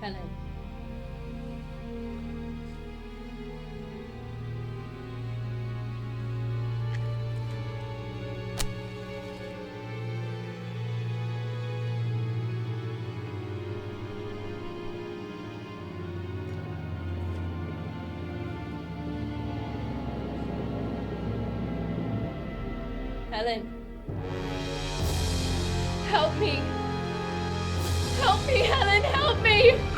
Helen. Helen. Help me. Help me, Helen, help me!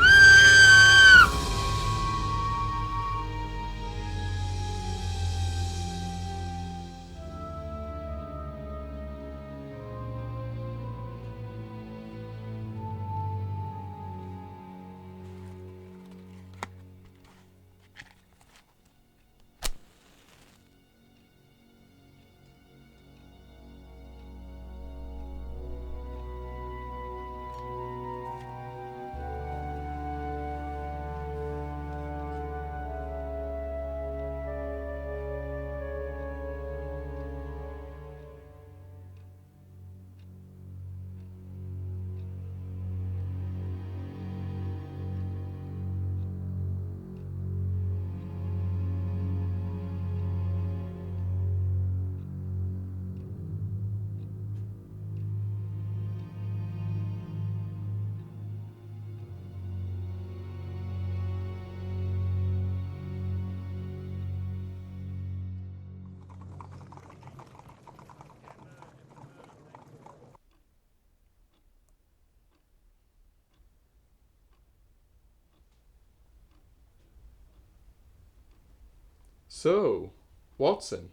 So, Watson,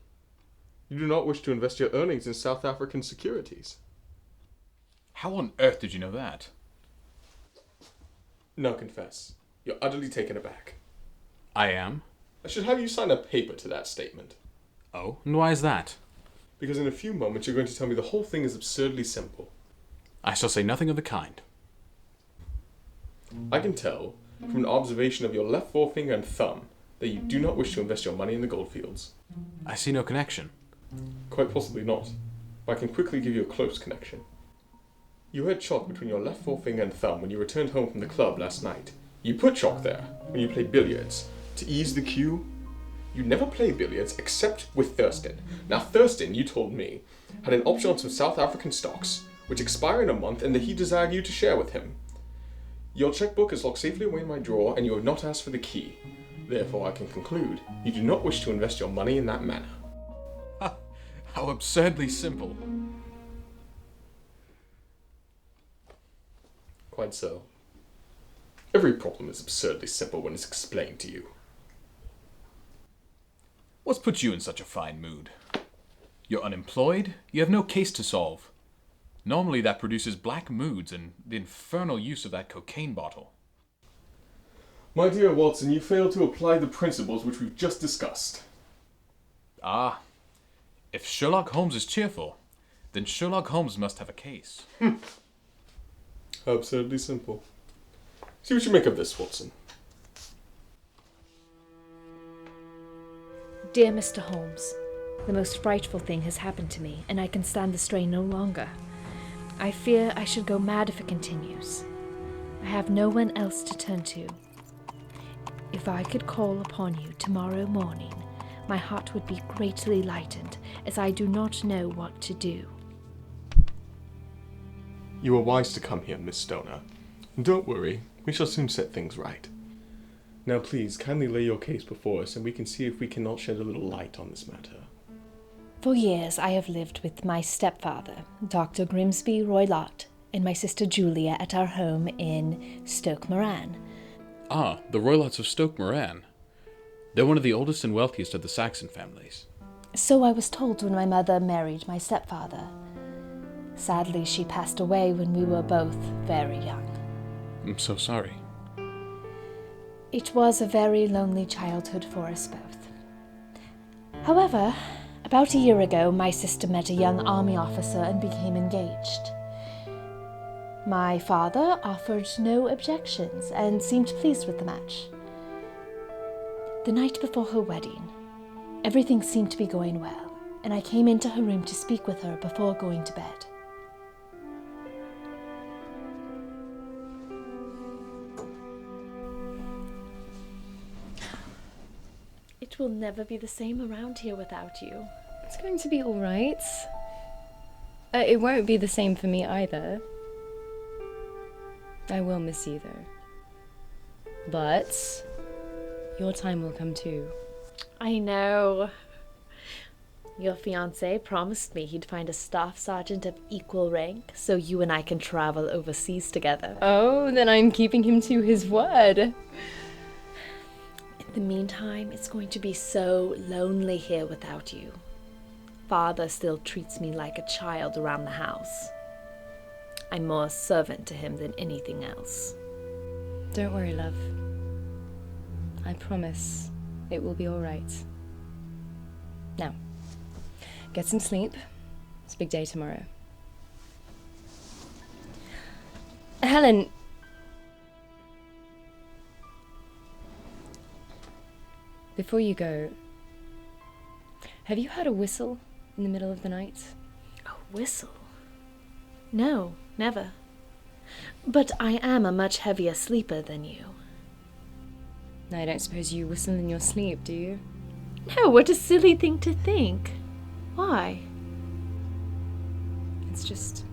you do not wish to invest your earnings in South African securities. How on earth did you know that? Now confess, you're utterly taken aback. I am? I should have you sign a paper to that statement. Oh, and why is that? Because in a few moments you're going to tell me the whole thing is absurdly simple. I shall say nothing of the kind. I can tell, from an observation of your left forefinger and thumb, that you do not wish to invest your money in the goldfields. I see no connection. Quite possibly not, but I can quickly give you a close connection. You had chalk between your left forefinger and thumb when you returned home from the club last night. You put chalk there when you played billiards. To ease the cue, you never play billiards except with Thurston. Now Thurston, you told me, had an option on some South African stocks, which expire in a month and that he desired you to share with him. Your checkbook is locked safely away in my drawer and you have not asked for the key. Therefore, I can conclude you do not wish to invest your money in that manner. How absurdly simple. Quite so. Every problem is absurdly simple when it's explained to you. What's put you in such a fine mood? You're unemployed, you have no case to solve. Normally that produces black moods and the infernal use of that cocaine bottle. My dear Watson, you fail to apply the principles which we've just discussed. Ah, if Sherlock Holmes is cheerful, then Sherlock Holmes must have a case. How absurdly simple. See what you make of this, Watson. Dear Mr. Holmes, the most frightful thing has happened to me, and I can stand the strain no longer. I fear I should go mad if it continues. I have no one else to turn to. If I could call upon you tomorrow morning, my heart would be greatly lightened, as I do not know what to do. You are wise to come here, Miss Stoner. And don't worry, we shall soon set things right. Now please, kindly lay your case before us, and we can see if we cannot shed a little light on this matter. For years I have lived with my stepfather, Dr. Grimsby Roylott, and my sister Julia at our home in Stoke Moran. Ah, the Roylotts of Stoke Moran. They're one of the oldest and wealthiest of the Saxon families. So I was told when my mother married my stepfather. Sadly, she passed away when we were both very young. I'm so sorry. It was a very lonely childhood for us both. However, about a year ago, my sister met a young army officer and became engaged. My father offered no objections and seemed pleased with the match. The night before her wedding, everything seemed to be going well, and I came into her room to speak with her before going to bed. It will never be the same around here without you. It's going to be alright. It won't be the same for me either. I will miss you though. But your time will come too. I know. Your fiancé promised me he'd find a staff sergeant of equal rank so you and I can travel overseas together. Oh, then I'm keeping him to his word. In the meantime, it's going to be so lonely here without you. Father still treats me like a child around the house. I'm more a servant to him than anything else. Don't worry, love. I promise it will be alright. Now, get some sleep. It's a big day tomorrow. Helen! Before you go, have you heard a whistle in the middle of the night? A whistle? No, never. But I am a much heavier sleeper than you. I don't suppose you whistle in your sleep, do you? No, what a silly thing to think. Why? It's just...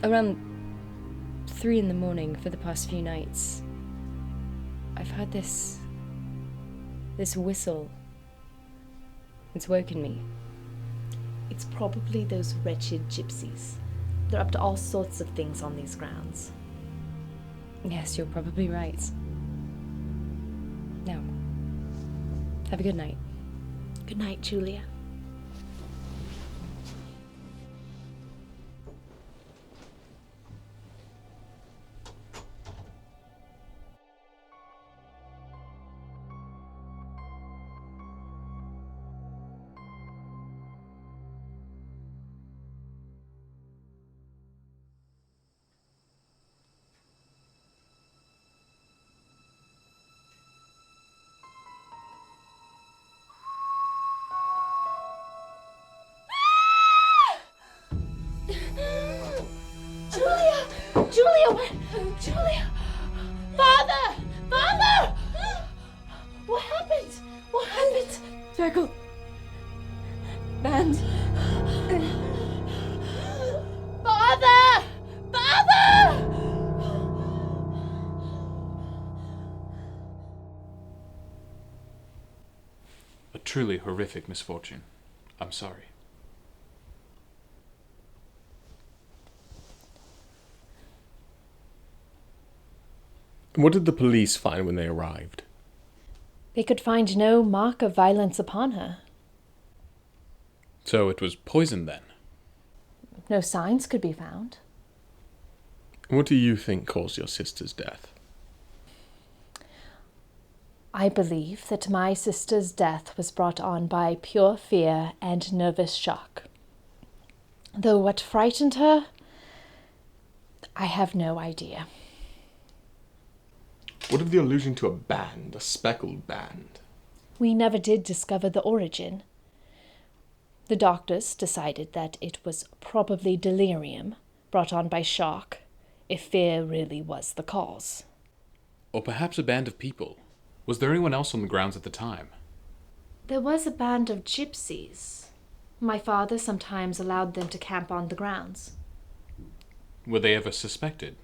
around 3 in the morning for the past few nights, I've heard this whistle. It's woken me. It's probably those wretched gypsies. They're up to all sorts of things on these grounds. Yes, you're probably right. Now, have a good night. Good night, Julia. Julia! Father! Father! What happened? What happened? Speckled Band. Father! Father! A truly horrific misfortune. I'm sorry. And what did the police find when they arrived? They could find no mark of violence upon her. So it was poison then? No signs could be found. And what do you think caused your sister's death? I believe that my sister's death was brought on by pure fear and nervous shock. Though what frightened her, I have no idea. What of the allusion to a band, a speckled band? We never did discover the origin. The doctors decided that it was probably delirium brought on by shock, if fear really was the cause. Or perhaps a band of people. Was there anyone else on the grounds at the time? There was a band of gypsies. My father sometimes allowed them to camp on the grounds. Were they ever suspected?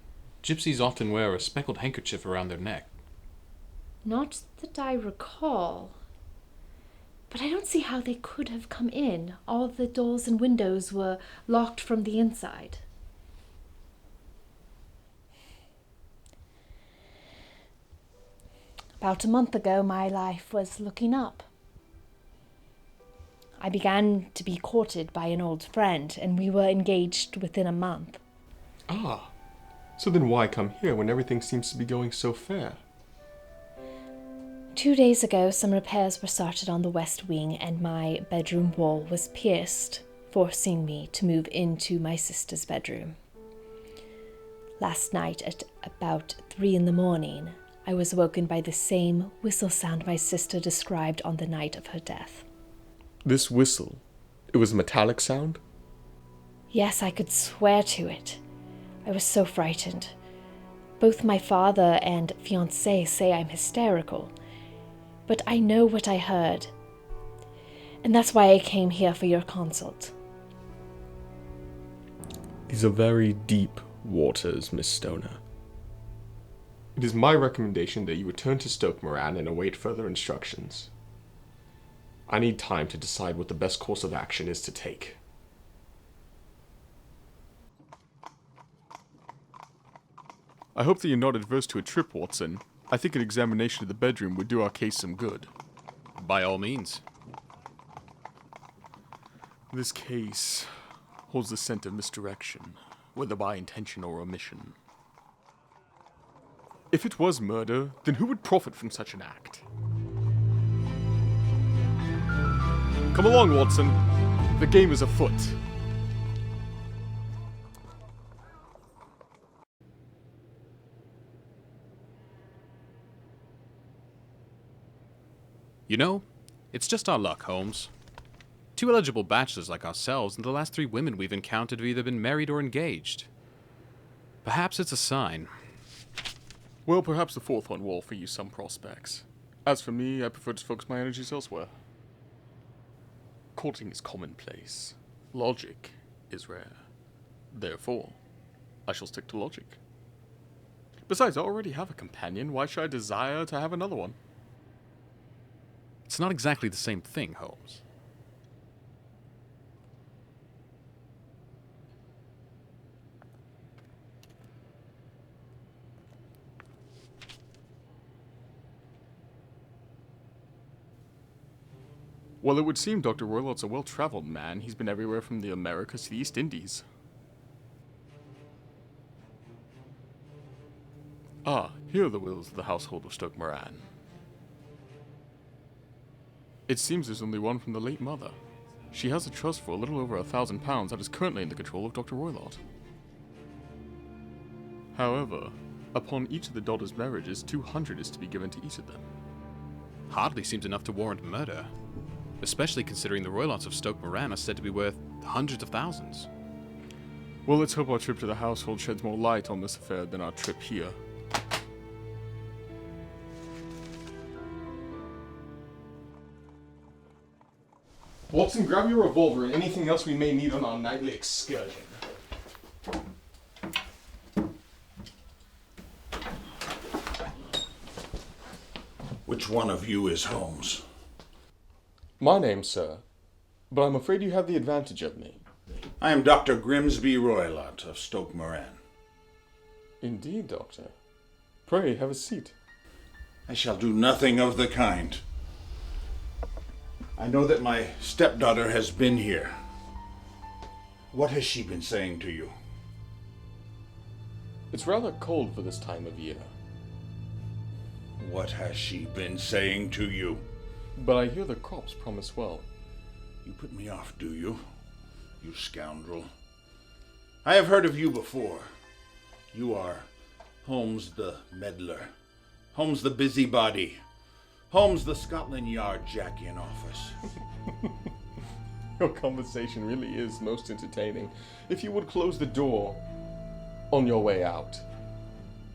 Gypsies often wear a speckled handkerchief around their neck. Not that I recall. But I don't see how they could have come in. All the doors and windows were locked from the inside. About a month ago, my life was looking up. I began to be courted by an old friend, and we were engaged within a month. Ah, so then why come here when everything seems to be going so fair? 2 days ago, some repairs were started on the west wing, and my bedroom wall was pierced, forcing me to move into my sister's bedroom. Last night, at about 3 in the morning, I was woken by the same whistle sound my sister described on the night of her death. This whistle, it was a metallic sound? Yes, I could swear to it. I was so frightened. Both my father and fiancé say I'm hysterical, but I know what I heard, and that's why I came here for your consult. These are very deep waters, Miss Stoner. It is my recommendation that you return to Stoke Moran and await further instructions. I need time to decide what the best course of action is to take. I hope that you're not adverse to a trip, Watson. I think an examination of the bedroom would do our case some good. By all means. This case holds the scent of misdirection, whether by intention or omission. If it was murder, then who would profit from such an act? Come along, Watson. The game is afoot. You know, it's just our luck, Holmes. 2 eligible bachelors like ourselves, and the last 3 women we've encountered have either been married or engaged. Perhaps it's a sign. Well, perhaps the 4th one will offer you some prospects. As for me, I prefer to focus my energies elsewhere. Courting is commonplace. Logic is rare. Therefore, I shall stick to logic. Besides, I already have a companion. Why should I desire to have another one? It's not exactly the same thing, Holmes. Well, it would seem Dr. Roylott's a well-traveled man. He's been everywhere from the Americas to the East Indies. Ah, here are the wills of the household of Stoke Moran. It seems there's only one from the late mother. She has a trust for a little over £1,000 that is currently in the control of Dr. Roylott. However, upon each of the daughters' marriages, 200 is to be given to each of them. Hardly seems enough to warrant murder, especially considering the Roylotts of Stoke Moran are said to be worth hundreds of thousands. Well, let's hope our trip to the household sheds more light on this affair than our trip here. Watson, grab your revolver and anything else we may need on our nightly excursion. Which one of you is Holmes? My name, sir, but I'm afraid you have the advantage of me. I am Dr. Grimsby Roylott of Stoke Moran. Indeed, Doctor. Pray, have a seat. I shall do nothing of the kind. I know that my stepdaughter has been here. What has she been saying to you? It's rather cold for this time of year. What has she been saying to you? But I hear the crops promise well. You put me off, do you? You scoundrel. I have heard of you before. You are Holmes the meddler. Holmes the busybody. Holmes the Scotland Yard Jack in office. Your conversation really is most entertaining. If you would close the door on your way out,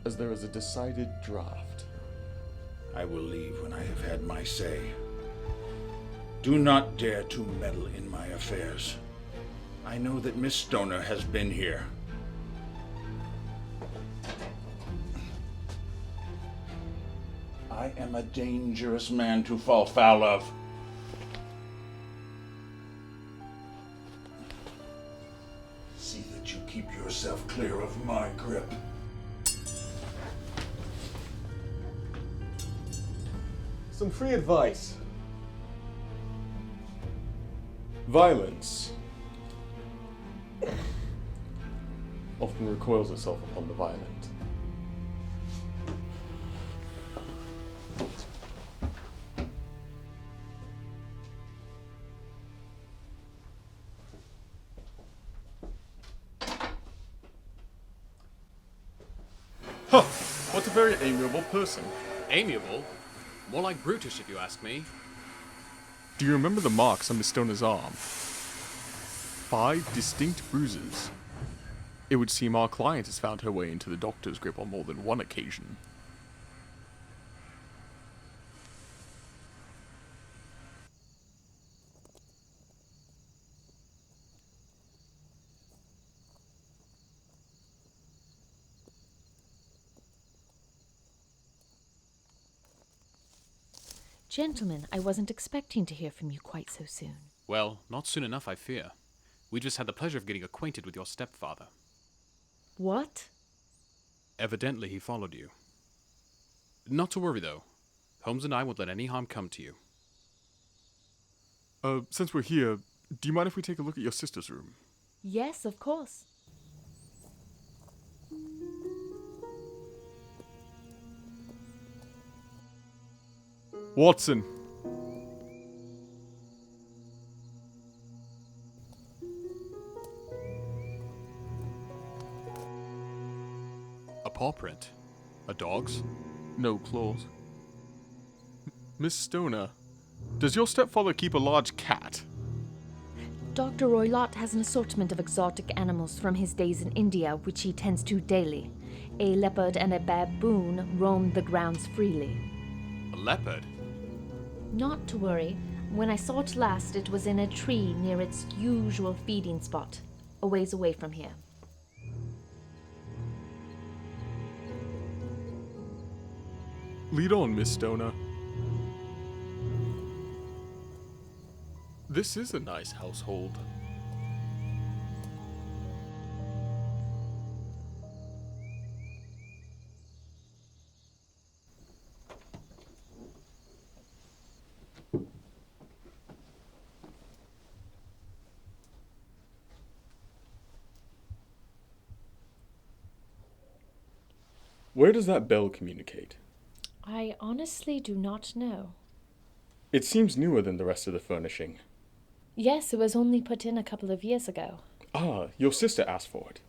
as there is a decided draft. I will leave when I have had my say. Do not dare to meddle in my affairs. I know that Miss Stoner has been here. I am a dangerous man to fall foul of. See that you keep yourself clear of my grip. Some free advice. Violence often recoils itself upon the violent. Huh, what a very amiable person. Amiable? More like brutish, if you ask me. Do you remember the marks on Miss Stoner's arm? 5 distinct bruises. It would seem our client has found her way into the doctor's grip on more than one occasion. Gentlemen, I wasn't expecting to hear from you quite so soon. Well, not soon enough, I fear. We just had the pleasure of getting acquainted with your stepfather. What? Evidently, he followed you. Not to worry, though. Holmes and I won't let any harm come to you. Since we're here, do you mind if we take a look at your sister's room? Yes, of course. Watson! A paw print? A dog's? No claws. Miss Stoner, does your stepfather keep a large cat? Dr. Roylott has an assortment of exotic animals from his days in India, which he tends to daily. A leopard and a baboon roam the grounds freely. A leopard? Not to worry. When I saw it last, it was in a tree near its usual feeding spot, a ways away from here. Lead on, Miss Stoner. This is a nice household. Where does that bell communicate? I honestly do not know. It seems newer than the rest of the furnishing. Yes, it was only put in a couple of years ago. Ah, your sister asked for it.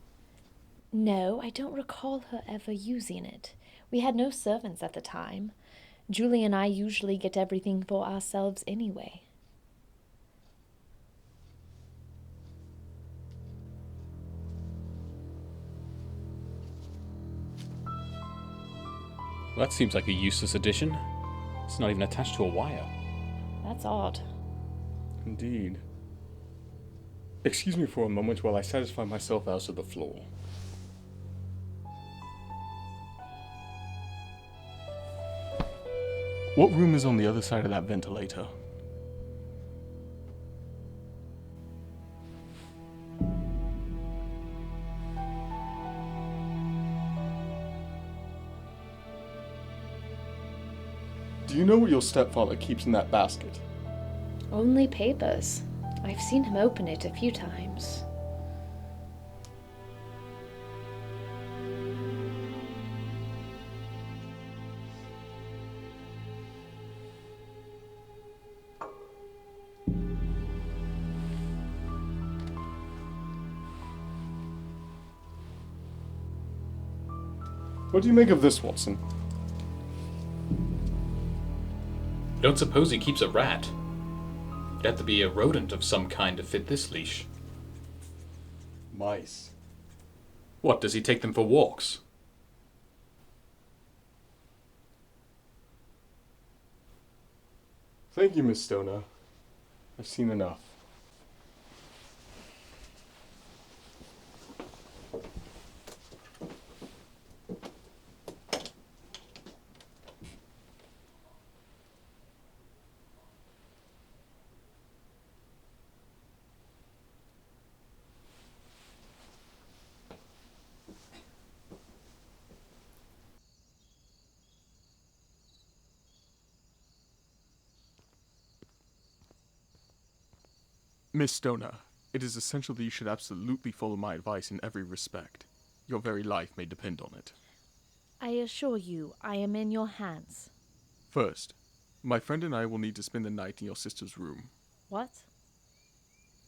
No, I don't recall her ever using it. We had no servants at the time. Julie and I usually get everything for ourselves anyway. That seems like a useless addition. It's not even attached to a wire. That's odd. Indeed. Excuse me for a moment while I satisfy myself out of the floor. What room is on the other side of that ventilator? Do you know what your stepfather keeps in that basket? Only papers. I've seen him open it a few times. What do you make of this, Watson? I don't suppose he keeps a rat. It'd have to be a rodent of some kind to fit this leash. Mice. What, does he take them for walks? Thank you, Miss Stoner. I've seen enough. Miss Stoner, it is essential that you should absolutely follow my advice in every respect. Your very life may depend on it. I assure you, I am in your hands. First, my friend and I will need to spend the night in your sister's room. What?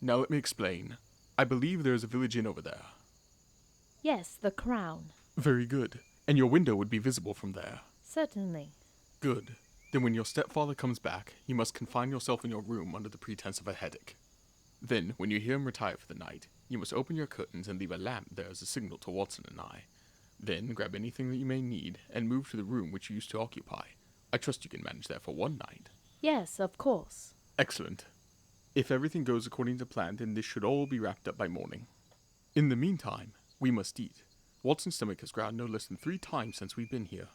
Now let me explain. I believe there is a village inn over there. Yes, the Crown. Very good. And your window would be visible from there. Certainly. Good. Then when your stepfather comes back, you must confine yourself in your room under the pretense of a headache. Then, when you hear him retire for the night, You must open your curtains and leave a lamp there as a signal to Watson and I. Then grab anything that you may need and move to the room which you used to occupy. I trust you can manage that for one night. Yes, of course. Excellent. If everything goes according to plan, then this should all be wrapped up by morning. In the meantime, we must eat. Watson's stomach has growled no less than 3 times since we've been here.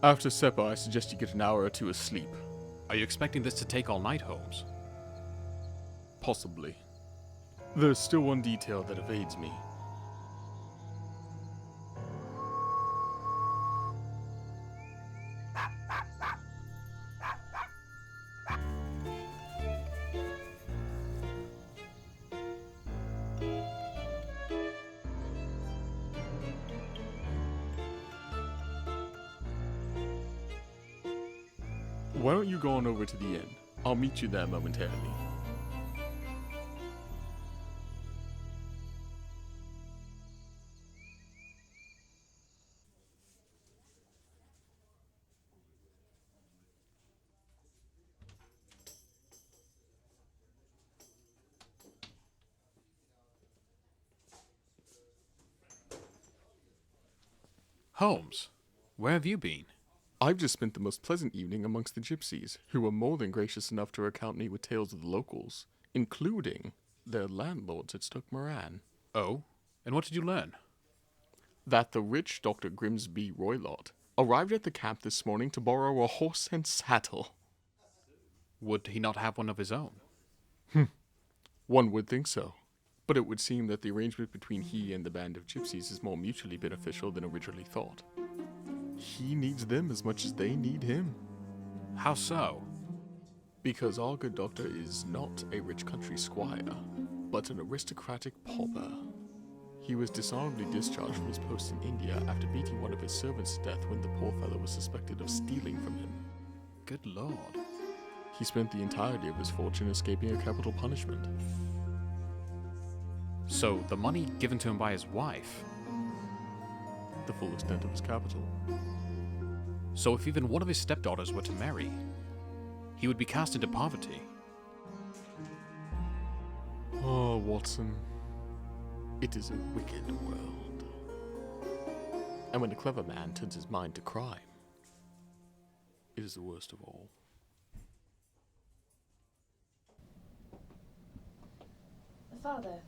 After supper, I suggest you get an hour or 2 of sleep. Are you expecting this to take all night, Holmes? Possibly. There's still one detail that evades me. Why don't you go on over to the inn? I'll meet you there momentarily. Holmes, where have you been? I've just spent the most pleasant evening amongst the gypsies, who were more than gracious enough to recount me with tales of the locals, including their landlords at Stoke Moran. Oh? And what did you learn? That the rich Dr. Grimsby Roylott arrived at the camp this morning to borrow a horse and saddle. Would he not have one of his own? One would think so. But it would seem that the arrangement between he and the band of gypsies is more mutually beneficial than originally thought. He needs them as much as they need him. How so? Because our good doctor is not a rich country squire, but an aristocratic pauper. He was dishonorably discharged from his post in India after beating one of his servants to death when the poor fellow was suspected of stealing from him. Good Lord. He spent the entirety of his fortune escaping a capital punishment. So, the money given to him by his wife? The full extent of his capital. So if even one of his stepdaughters were to marry, he would be cast into poverty. Oh, Watson. It is a wicked world. And when a clever man turns his mind to crime, it is the worst of all. Father,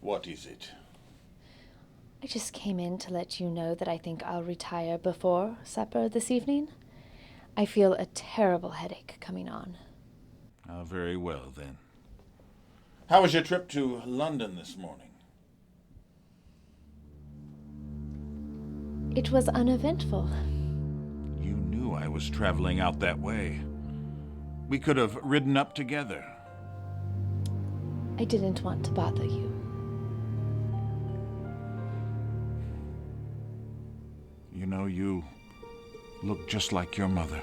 What is it? I just came in to let you know that I think I'll retire before supper this evening. I feel a terrible headache coming on. Very well, then. How was your trip to London this morning? It was uneventful. You knew I was traveling out that way. We could have ridden up together. I didn't want to bother you. You know, you look just like your mother.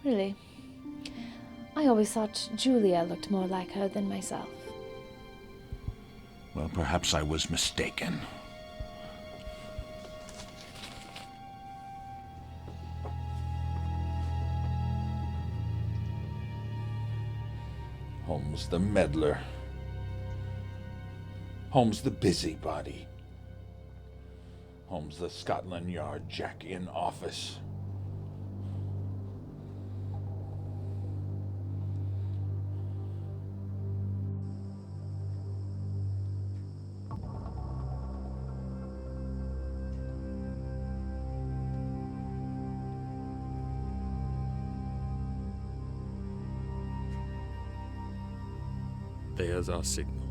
Really? I always thought Julia looked more like her than myself. Well, perhaps I was mistaken. Holmes the meddler. Holmes the busybody. Holmes the Scotland Yard Jack in office. There's our signal.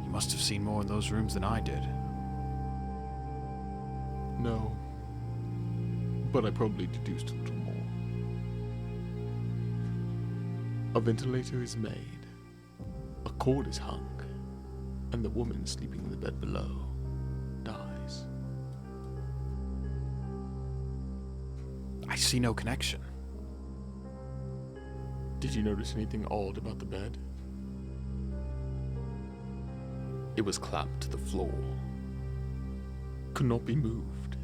You must have seen more in those rooms than I did. No. But I probably deduced a little more. A ventilator is made, a cord is hung, and the woman sleeping in the bed below dies. I see no connection. Did you notice anything odd about the bed? It was clamped to the floor. Could not be moved.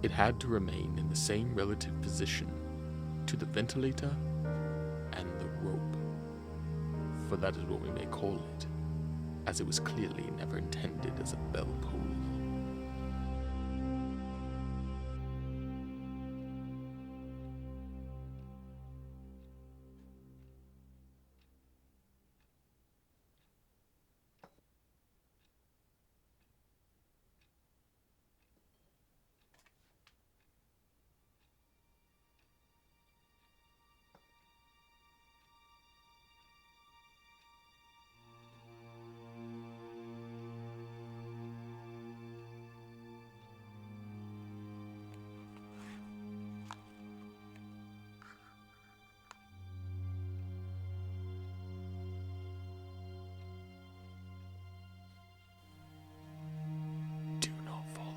It had to remain in the same relative position to the ventilator and the rope. For that is what we may call it, as it was clearly never intended as a bell pull.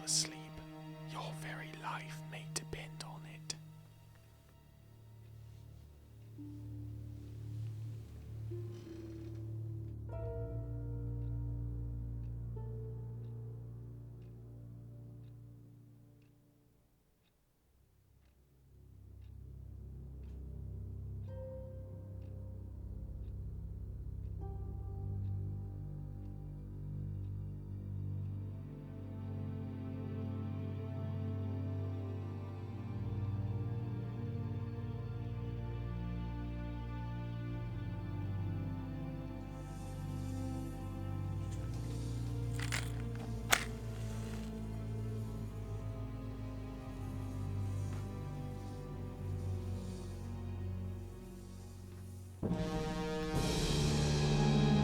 Asleep. Your very life may depend on it.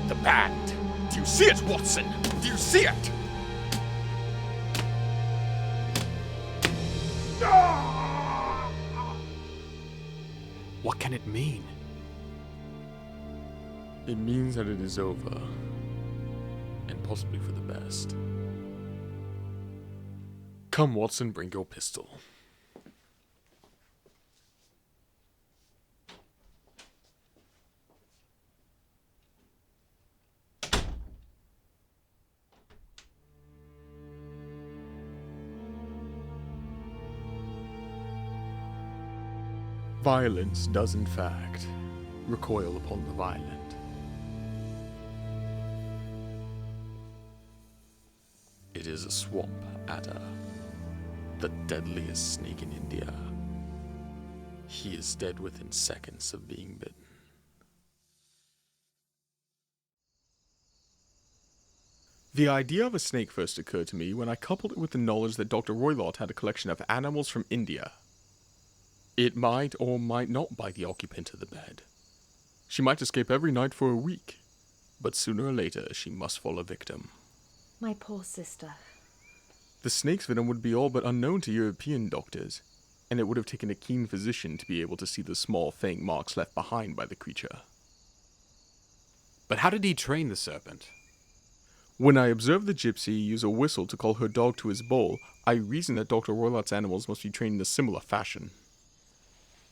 The band! Do you see it, Watson? Do you see it? What can it mean? It means that it is over. And possibly for the best. Come, Watson, bring your pistol. Violence does, in fact, recoil upon the violent. It is a swamp adder, the deadliest snake in India. He is dead within seconds of being bitten. The idea of a snake first occurred to me when I coupled it with the knowledge that Dr. Roylott had a collection of animals from India. It might or might not bite the occupant of the bed. She might escape every night for a week, but sooner or later she must fall a victim. My poor sister. The snake's venom would be all but unknown to European doctors, and it would have taken a keen physician to be able to see the small fang marks left behind by the creature. But how did he train the serpent? When I observed the gypsy use a whistle to call her dog to his bowl, I reasoned that Dr. Roylott's animals must be trained in a similar fashion.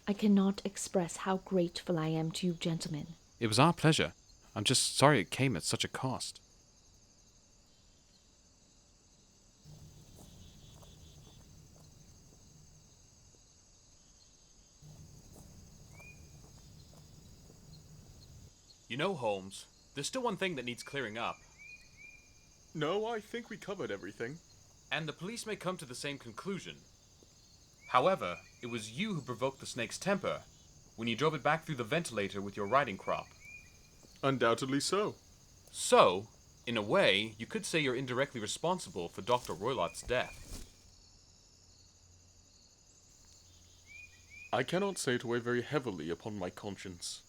I cannot express how grateful I am to you, gentlemen. It was our pleasure. I'm just sorry it came at such a cost. You know, Holmes, there's still one thing that needs clearing up. No, I think we covered everything. And the police may come to the same conclusion. However, it was you who provoked the snake's temper when you drove it back through the ventilator with your riding crop. Undoubtedly so. So, in a way, you could say you're indirectly responsible for Dr. Roylott's death. I cannot say to weigh very heavily upon my conscience.